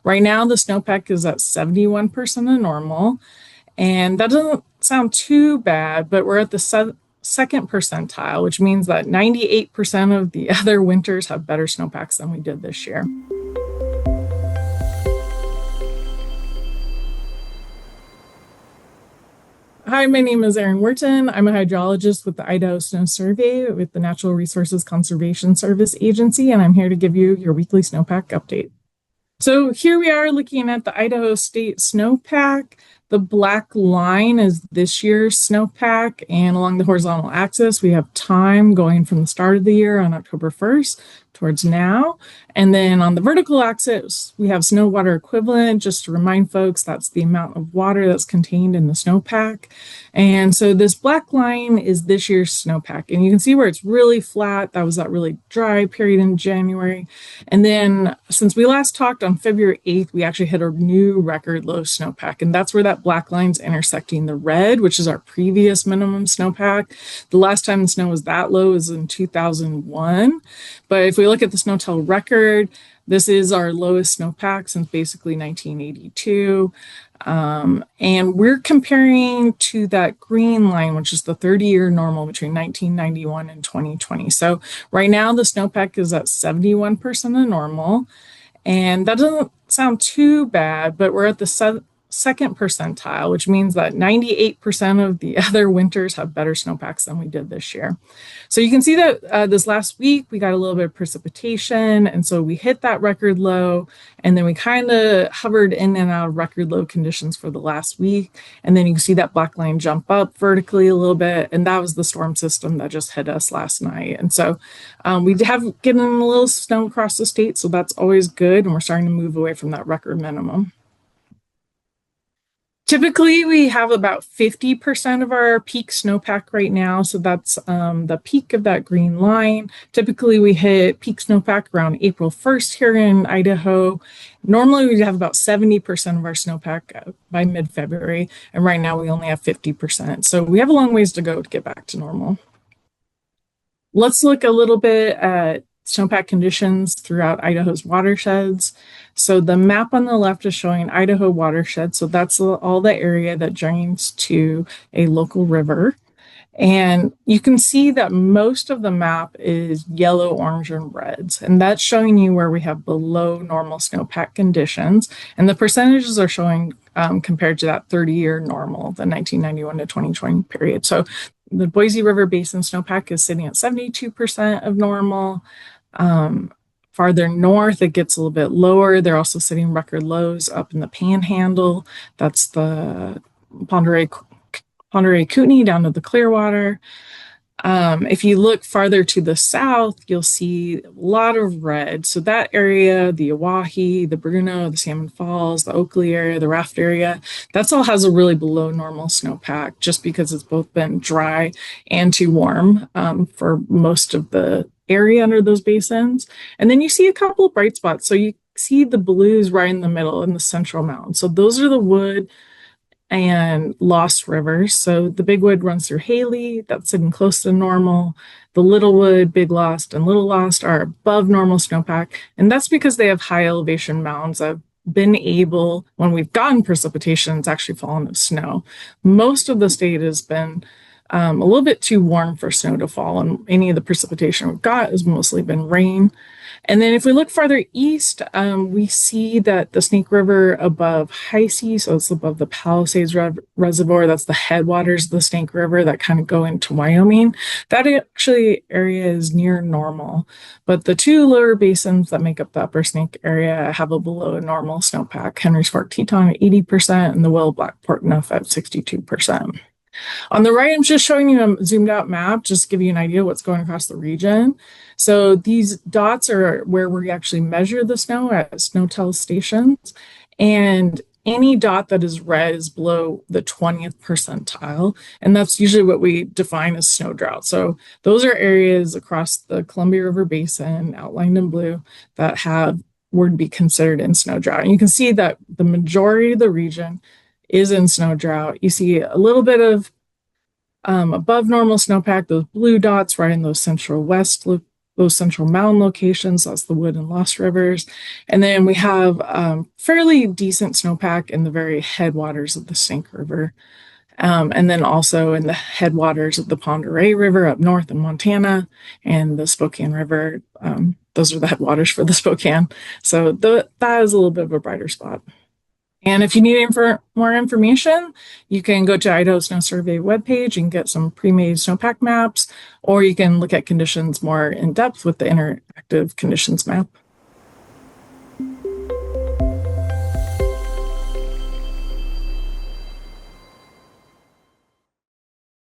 Right now, the snowpack is at 71% of normal, and that doesn't sound too bad, but we're at the second percentile, which means that 98% of the other winters have better snowpacks than we did this year. Hi, my name is Erin Wharton. I'm a hydrologist with the Idaho Snow Survey with the Natural Resources Conservation Service Agency, and I'm here to give you your weekly snowpack update. So here we are looking at the Idaho State snowpack. The black line is this year's snowpack, and along the horizontal axis, we have time going from the start of the year on October 1st towards now. And then on the vertical axis, we have snow water equivalent. Just to remind folks, that's the amount of water that's contained in the snowpack. And so this black line is this year's snowpack. And you can see where it's really flat. That was that really dry period in January. And then since we last talked on February 8th, we actually hit a new record low snowpack. And that's where that black line's intersecting the red, which is our previous minimum snowpack. The last time the snow was that low was in 2001. But if we look at the SNOTEL record, this is our lowest snowpack since basically 1982. And we're comparing to that green line, which is the 30-year normal between 1991 and 2020. So right now, the snowpack is at 71% of normal. And that doesn't sound too bad, but we're at the second percentile, which means that 98% of the other winters have better snowpacks than we did this year. So you can see that this last week we got a little bit of precipitation, and so we hit that record low, and then we kind of hovered in and out of record low conditions for the last week, and then you can see that black line jump up vertically a little bit, and that was the storm system that just hit us last night. And so we have getting a little snow across the state, so that's always good, and we're starting to move away from that record minimum. Typically, we have about 50% of our peak snowpack right now. So that's the peak of that green line. Typically, we hit peak snowpack around April 1st here in Idaho. Normally, we have about 70% of our snowpack by mid-February. And right now, we only have 50%. So we have a long ways to go to get back to normal. Let's look a little bit at snowpack conditions throughout Idaho's watersheds. So the map on the left is showing Idaho watershed. So that's all the area that drains to a local river. And you can see that most of the map is yellow, orange, and reds. And that's showing you where we have below normal snowpack conditions. And the percentages are showing compared to that 30-year normal, the 1991 to 2020 period. So the Boise River Basin snowpack is sitting at 72% of normal. Farther north, it gets a little bit lower. They're also sitting record lows up in the Panhandle. That's the Pend Oreille Kootenai down to the Clearwater. If you look farther to the south, you'll see a lot of red. So that area, the Oahe, the Bruno, the Salmon Falls, the Oakley area, the Raft area, that's all has a really below normal snowpack just because it's both been dry and too warm for most of the area under those basins. And then you see a couple of bright spots. So you see the blues right in the middle in the Central Mountains. So those are the Wood and Lost Rivers. So the Big Wood runs through Haley, that's sitting close to normal. The Little Wood, Big Lost, and Little Lost are above normal snowpack. And that's because they have high elevation mounds that have been able, when we've gotten precipitation, it's actually fallen of snow. Most of the state has been a little bit too warm for snow to fall, and any of the precipitation we've got has mostly been rain. And then if we look farther east, we see that the Snake River above Heisey, so it's above the Palisades Reservoir, that's the headwaters of the Snake River that kind of go into Wyoming. That actually area is near normal, but the two lower basins that make up the upper Snake area have a below normal snowpack, Henry's Fork Teton at 80% and the Will Black Portneuf at 62%. On the right, I'm just showing you a zoomed out map, just to give you an idea of what's going across the region. So these dots are where we actually measure the snow at SNOTEL stations. And any dot that is red is below the 20th percentile. And that's usually what we define as snow drought. So those are areas across the Columbia River Basin, outlined in blue, that would be considered in snow drought. And you can see that the majority of the region is in snow drought. You see a little bit of above normal snowpack, those blue dots right in those central west those central mountain locations. That's the Wood and Lost Rivers. And then we have fairly decent snowpack in the very headwaters of the Snake River. And then also in the headwaters of the Pend Oreille River up north in Montana and the Spokane River. Those are the headwaters for the Spokane. So that is a little bit of a brighter spot. And if you need more information, you can go to Idaho Snow Survey webpage and get some pre-made snowpack maps, or you can look at conditions more in depth with the interactive conditions map.